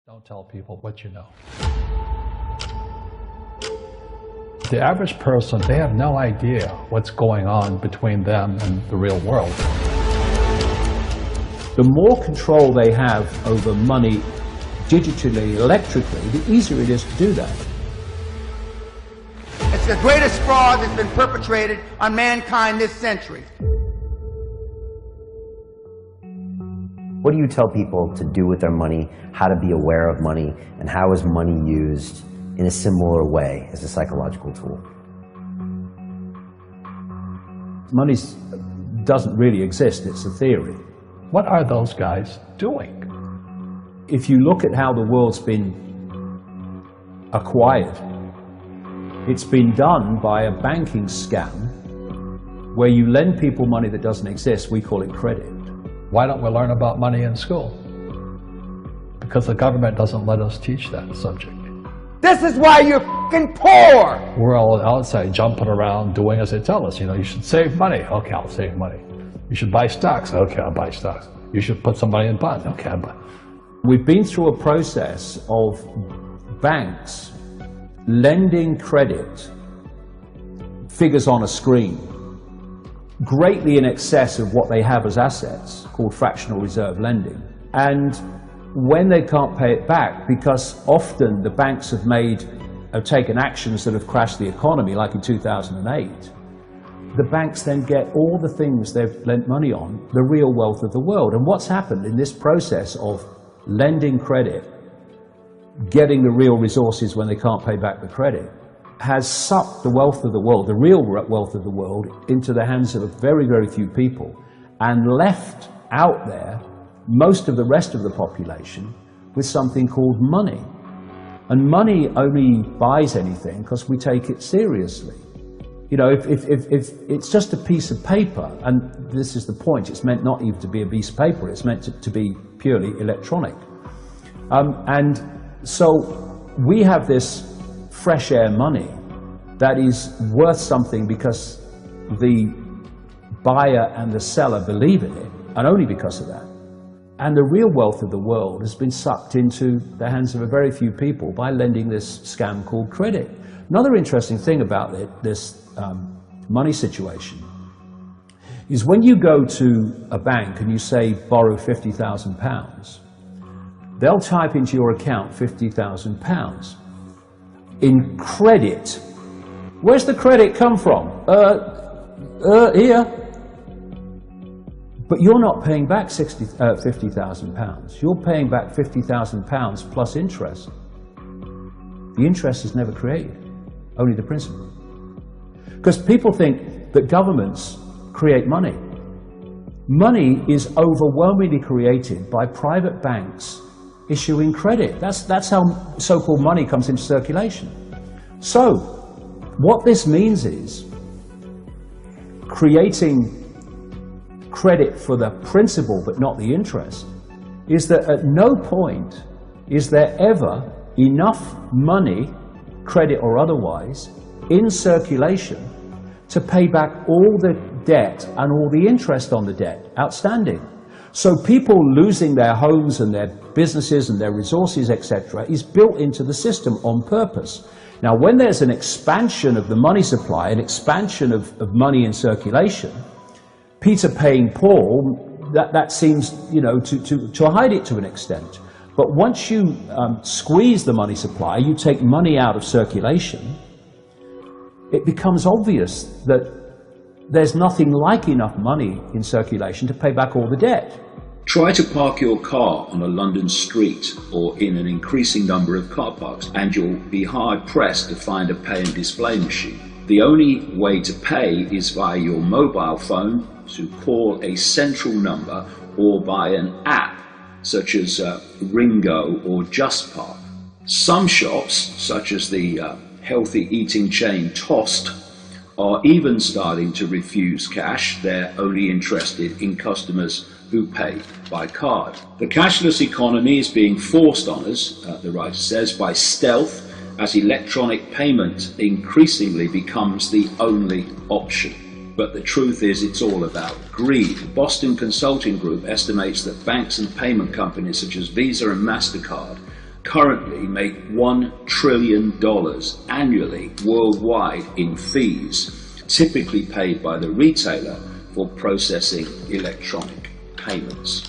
Don't tell people what you know. The average person, they have no idea what's going on between them and the real world. The more control they have over money digitally, electrically, the easier it is to do that. It's the greatest fraud that's been perpetrated on mankind this century. What do you tell people to do with their money, how to be aware of money, and how is money used in a similar way as a psychological tool? Money doesn't really exist, it's a theory. What are those guys doing? If you look at how the world's been acquired, it's been done by a banking scam where you lend people money that doesn't exist. We call it credit. Why don't we learn about money in school? Because the government doesn't let us teach that subject. This is why you're f***ing poor! We're all outside jumping around doing as they tell us. You know, you should save money. Okay, I'll save money. You should buy stocks. Okay, I'll buy stocks. You should put some money in bonds. Okay, I'll buy. We've been through a process of banks lending credit, figures on a screen, greatly in excess of what they have as assets, called fractional reserve lending. And when they can't pay it back, because often the banks have taken actions that have crashed the economy, like in 2008, the banks then get all the things they've lent money on, the real wealth of the world. And what's happened in this process of lending credit, getting the real resources when they can't pay back the credit, has sucked the wealth of the world, the real wealth of the world, into the hands of very, very few people, and left out there most of the rest of the population with something called money. And money only buys anything because we take it seriously. You know, if it's just a piece of paper, and this is the point, it's meant not even to be a piece of paper, it's meant to be purely electronic. And so we have this fresh air money that is worth something because the buyer and the seller believe in it, and only because of that. And the real wealth of the world has been sucked into the hands of a very few people by lending this scam called credit. Another interesting thing about this money situation is when you go to a bank and you say borrow £50,000, they'll type into your account £50,000 in credit. Where's the credit come from? Here. But you're not paying back £50,000. You're paying back £50,000 plus interest. The interest is never created, only the principal. Because people think that governments create money. Money is overwhelmingly created by private banks issuing credit. That's how so-called money comes into circulation. So, what this means is creating credit for the principal but not the interest is that at no point is there ever enough money, credit or otherwise, in circulation to pay back all the debt and all the interest on the debt outstanding. So people losing their homes and their businesses and their resources, etc., is built into the system on purpose. Now, when there's an expansion of the money supply, an expansion of money in circulation, Peter paying Paul, that seems, you know, to hide it to an extent. But once you squeeze the money supply, you take money out of circulation, it becomes obvious that there's nothing like enough money in circulation to pay back all the debt. Try to park your car on a London street or in an increasing number of car parks, and you'll be hard-pressed to find a pay and display machine. The only way to pay is via your mobile phone, to call a central number, or by an app such as Ringo or JustPark. Some shops, such as the healthy eating chain Toast, are even starting to refuse cash. They're only interested in customers who pay by card. The cashless economy is being forced on us, the writer says, by stealth, as electronic payment increasingly becomes the only option. But the truth is, it's all about greed. Boston Consulting Group estimates that banks and payment companies such as Visa and MasterCard currently make $1 trillion annually worldwide in fees, typically paid by the retailer for processing electronic payments.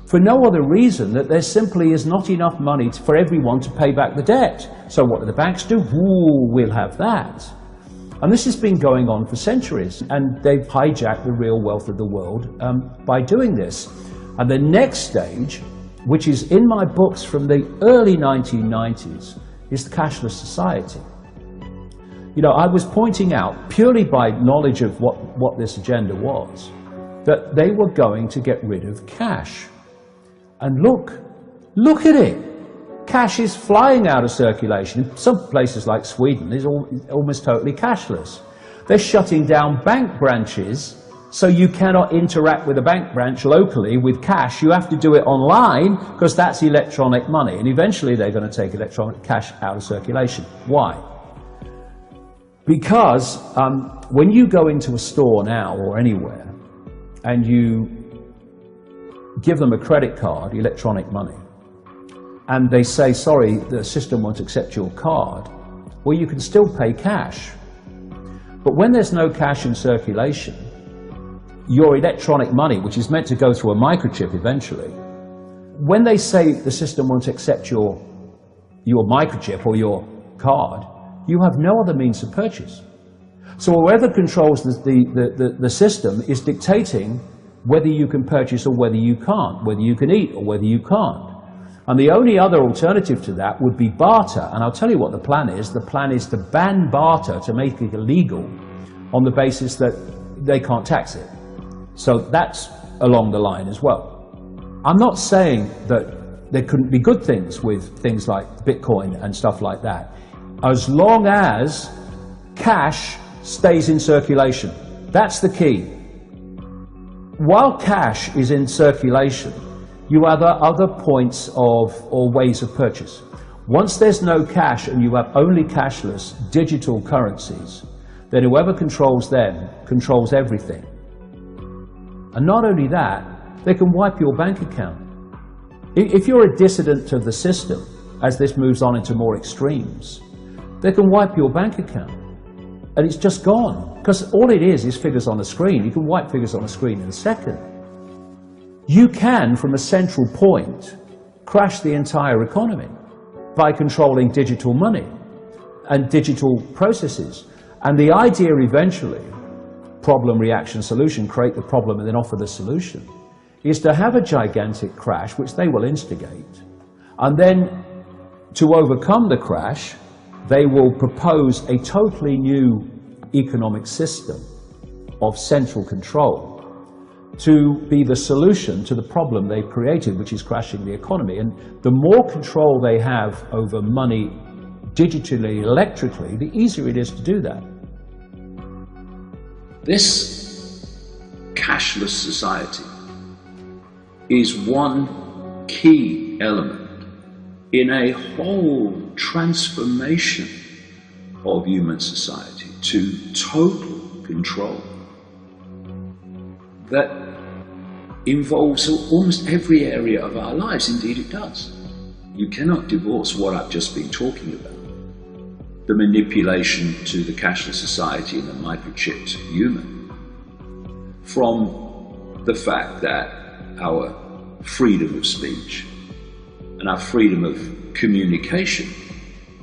For no other reason that there simply is not enough money for everyone to pay back the debt. So what do the banks do? Ooh, we'll have that. And this has been going on for centuries, and they've hijacked the real wealth of the world by doing this. And the next stage, which is in my books from the early 1990s, is the cashless society. You know, I was pointing out, purely by knowledge of what this agenda was, that they were going to get rid of cash. And look at it. Cash is flying out of circulation. Some places like Sweden is almost totally cashless. They're shutting down bank branches, so you cannot interact with a bank branch locally with cash. You have to do it online because that's electronic money. And eventually they're going to take electronic cash out of circulation. Why? Because when you go into a store now or anywhere and you give them a credit card, electronic money, and they say, sorry, the system won't accept your card, well, you can still pay cash. But when there's no cash in circulation, your electronic money, which is meant to go through a microchip eventually, when they say the system won't accept your microchip or your card, you have no other means of purchase. So whoever controls the system is dictating whether you can purchase or whether you can't, whether you can eat or whether you can't. And the only other alternative to that would be barter. And I'll tell you what the plan is. The plan is to ban barter, to make it illegal on the basis that they can't tax it. So that's along the line as well. I'm not saying that there couldn't be good things with things like Bitcoin and stuff like that, as long as cash stays in circulation. That's the key. While cash is in circulation, you have other points of or ways of purchase. Once there's no cash and you have only cashless digital currencies, then whoever controls them controls everything. And not only that, they can wipe your bank account. If you're a dissident to the system, as this moves on into more extremes, they can wipe your bank account. And it's just gone. Because all it is figures on a screen. You can wipe figures on a screen in a second. You can, from a central point, crash the entire economy by controlling digital money and digital processes. And the idea eventually, problem, reaction, solution, create the problem and then offer the solution, is to have a gigantic crash, which they will instigate. And then to overcome the crash, they will propose a totally new economic system of central control to be the solution to the problem they've created, which is crashing the economy. And the more control they have over money digitally, electrically, the easier it is to do that. This cashless society is one key element in a whole transformation of human society to total control that involves almost every area of our lives. Indeed it does. You cannot divorce what I've just been talking about. The manipulation to the cashless society and the microchipped human from the fact that our freedom of speech and our freedom of communication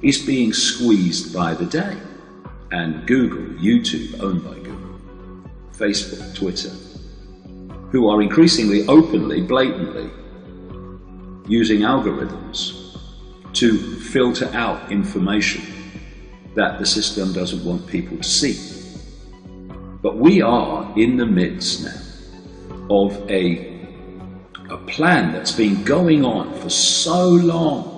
is being squeezed by the day. And Google, YouTube, owned by Google, Facebook, Twitter, who are increasingly openly, blatantly using algorithms to filter out information that the system doesn't want people to see. But we are in the midst now of a plan that's been going on for so long,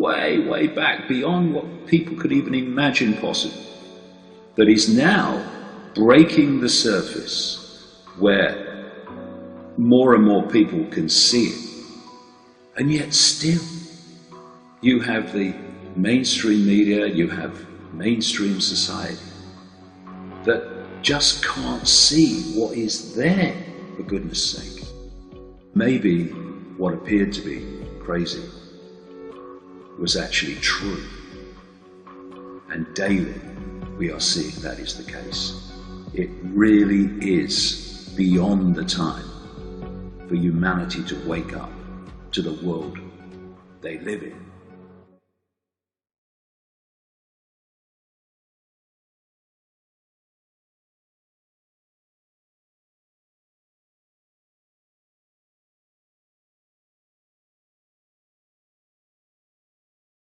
way back beyond what people could even imagine possible, that is now breaking the surface where more and more people can see it. And yet still, you have the mainstream media, you have mainstream society that just can't see what is there, for goodness sake. Maybe what appeared to be crazy was actually true. And daily we are seeing that is the case. It really is beyond the time for humanity to wake up to the world they live in.